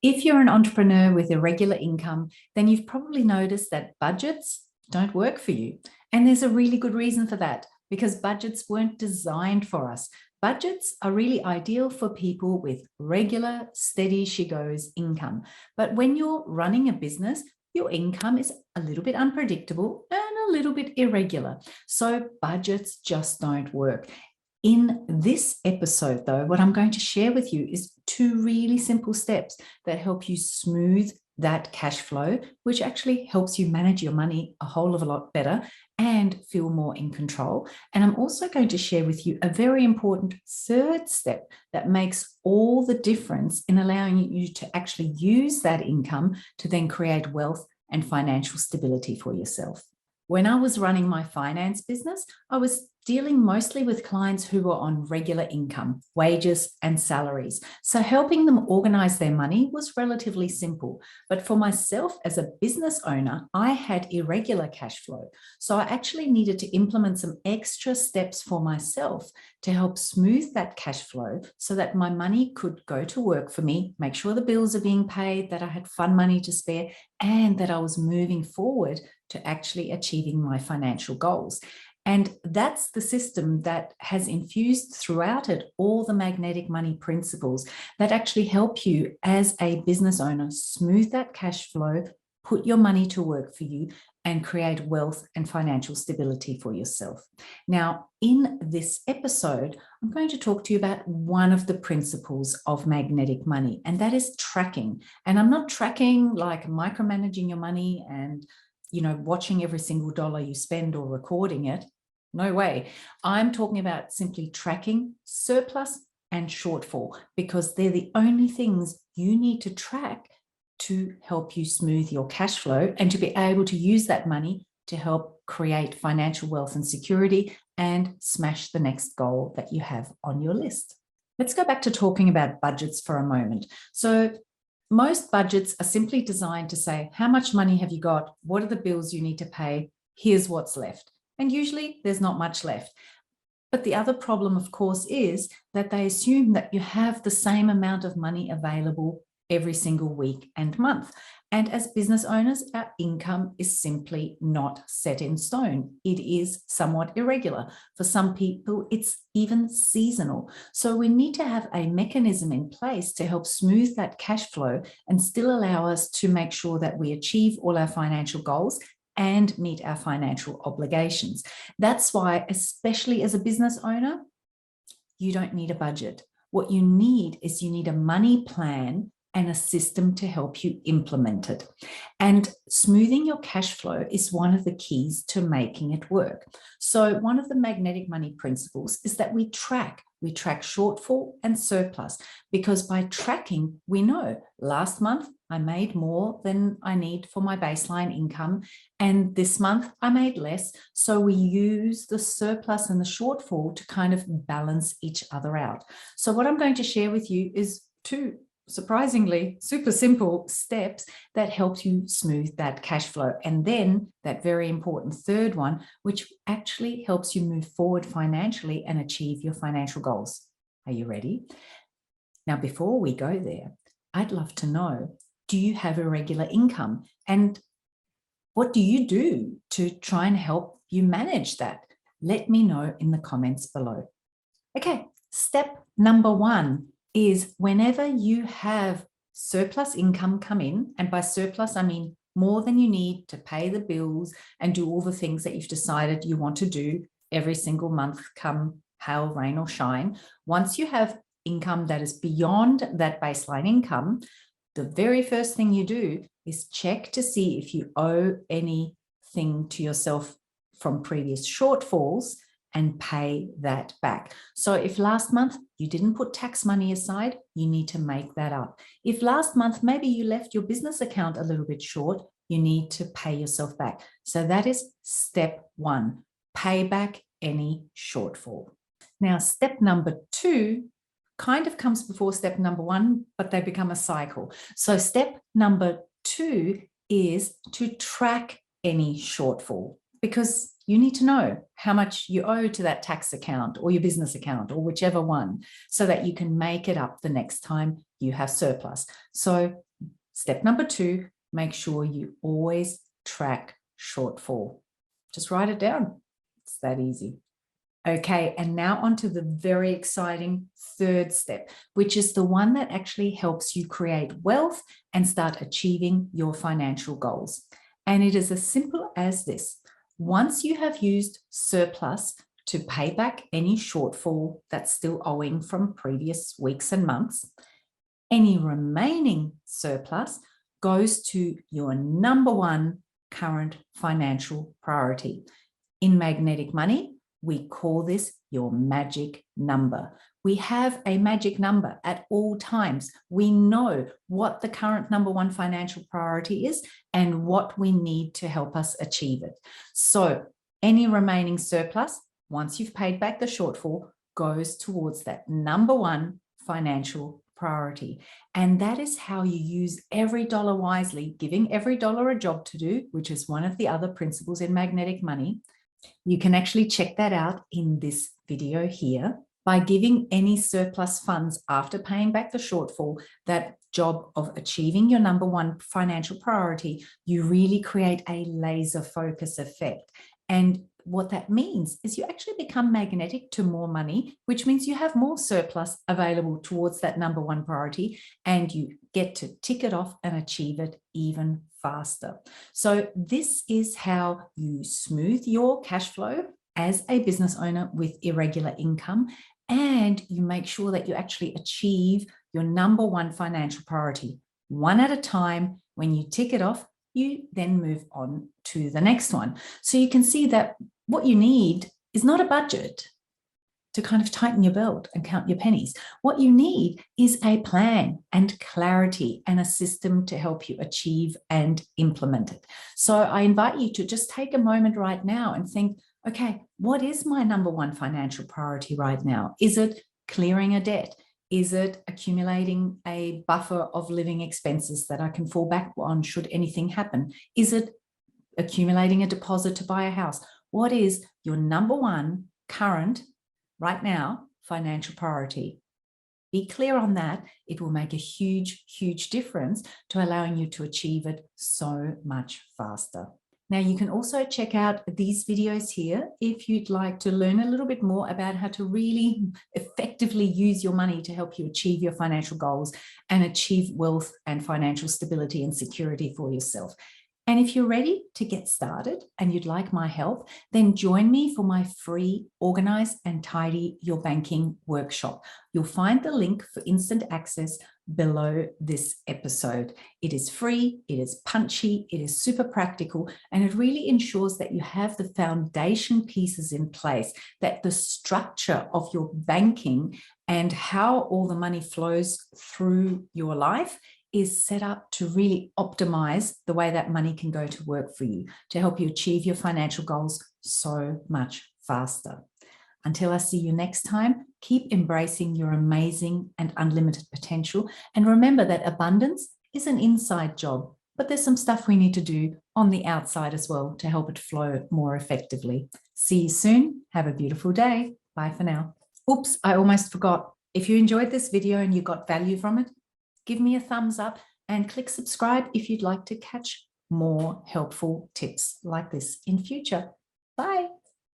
If you're an entrepreneur with irregular income, then you've probably noticed that budgets don't work for you. And there's a really good reason for that, because budgets weren't designed for us. Budgets are really ideal for people with regular, steady she goes income. But when you're running a business, your income is a little bit unpredictable and a little bit irregular. So budgets just don't work. In this episode, though, what I'm going to share with you is two really simple steps that help you smooth that cash flow, which actually helps you manage your money a whole of a lot better and feel more in control. And I'm also going to share with you a very important third step that makes all the difference in allowing you to actually use that income to then create wealth and financial stability for yourself. When I was running my finance business, I was dealing mostly with clients who were on regular income, wages, and salaries. So helping them organize their money was relatively simple. But for myself as a business owner, I had irregular cash flow. So I actually needed to implement some extra steps for myself to help smooth that cash flow so that my money could go to work for me, make sure the bills are being paid, that I had fun money to spare, and that I was moving forward to actually achieving my financial goals. And that's the system that has infused throughout it all the magnetic money principles that actually help you as a business owner smooth that cash flow, put your money to work for you, and create wealth and financial stability for yourself. Now, in this episode, I'm going to talk to you about one of the principles of magnetic money, and that is tracking. And I'm not tracking like micromanaging your money and watching every single dollar you spend or recording it. No way. I'm talking about simply tracking surplus and shortfall, because they're the only things you need to track to help you smooth your cash flow and to be able to use that money to help create financial wealth and security and smash the next goal that you have on your list. Let's go back to talking about budgets for a moment. So most budgets are simply designed to say, how much money have you got? What are the bills you need to pay? Here's what's left. And usually there's not much left. But the other problem, of course, is that they assume that you have the same amount of money available every single week and month. And as business owners, our income is simply not set in stone. It is somewhat irregular. For some people, it's even seasonal. So we need to have a mechanism in place to help smooth that cash flow and still allow us to make sure that we achieve all our financial goals and meet our financial obligations. That's why, especially as a business owner, you don't need a budget. What you need is you need a money plan and a system to help you implement it. And smoothing your cash flow is one of the keys to making it work. So one of the magnetic money principles is that we track shortfall and surplus, because by tracking, we know last month I made more than I need for my baseline income, and this month I made less. So we use the surplus and the shortfall to kind of balance each other out. So what I'm going to share with you is two surprisingly super simple steps that help you smooth that cash flow. And then that very important third one, which actually helps you move forward financially and achieve your financial goals. Are you ready? Now, before we go there, I'd love to know, do you have irregular income? And what do you do to try and help you manage that? Let me know in the comments below. Okay, step number one is whenever you have surplus income come in, and by surplus, I mean more than you need to pay the bills and do all the things that you've decided you want to do every single month, come hail, rain or shine. Once you have income that is beyond that baseline income, the very first thing you do is check to see if you owe anything to yourself from previous shortfalls and pay that back. So if last month you didn't put tax money aside, you need to make that up. If last month maybe you left your business account a little bit short, you need to pay yourself back. So that is step one, pay back any shortfall. Now, step number two kind of comes before step number one, but they become a cycle. So step number two is to track any shortfall, because you need to know how much you owe to that tax account or your business account or whichever one, so that you can make it up the next time you have surplus. So Step number 2, make sure you always track shortfall. Just write it down. It's that easy. Okay, and now on to the very exciting 3rd step, which is the one that actually helps you create wealth and start achieving your financial goals. And it is as simple as this. Once you have used surplus to pay back any shortfall that's still owing from previous weeks and months, any remaining surplus goes to your number 1 current financial priority. In magnetic money, we call this your magic number. We have a magic number at all times. We know what the current number 1 financial priority is and what we need to help us achieve it. So any remaining surplus, once you've paid back the shortfall, goes towards that number 1 financial priority. And that is how you use every dollar wisely, giving every dollar a job to do, which is one of the other principles in magnetic money. You can actually check that out in this video here. By giving any surplus funds after paying back the shortfall that job of achieving your number 1 financial priority, you really create a laser focus effect. And what that means is you actually become magnetic to more money, which means you have more surplus available towards that number 1 priority, and you get to tick it off and achieve it even faster. So this is how you smooth your cash flow as a business owner with irregular income, and you make sure that you actually achieve your number 1 financial priority one at a time. When you tick it off, you then move on to the next one. So you can see that what you need is not a budget to kind of tighten your belt and count your pennies. What you need is a plan and clarity and a system to help you achieve and implement it. So I invite you to just take a moment right now and think, okay, what is my number 1 financial priority right now? Is it clearing a debt? Is it accumulating a buffer of living expenses that I can fall back on should anything happen? Is it accumulating a deposit to buy a house? What is your number 1 current, right now, financial priority? Be clear on that. It will make a huge, huge difference to allowing you to achieve it so much faster. Now, you can also check out these videos here if you'd like to learn a little bit more about how to really effectively use your money to help you achieve your financial goals and achieve wealth and financial stability and security for yourself. And if you're ready to get started and you'd like my help, then join me for my free Organize and Tidy Your Banking workshop. You'll find the link for instant access below this episode. It is free, it is punchy, it is super practical, and it really ensures that you have the foundation pieces in place, that the structure of your banking and how all the money flows through your life is set up to really optimize the way that money can go to work for you, to help you achieve your financial goals so much faster. Until I see you next time, keep embracing your amazing and unlimited potential. And remember that abundance is an inside job, but there's some stuff we need to do on the outside as well to help it flow more effectively. See you soon. Have a beautiful day. Bye for now. Oops, I almost forgot. If you enjoyed this video and you got value from it, give me a thumbs up and click subscribe if you'd like to catch more helpful tips like this in future. Bye.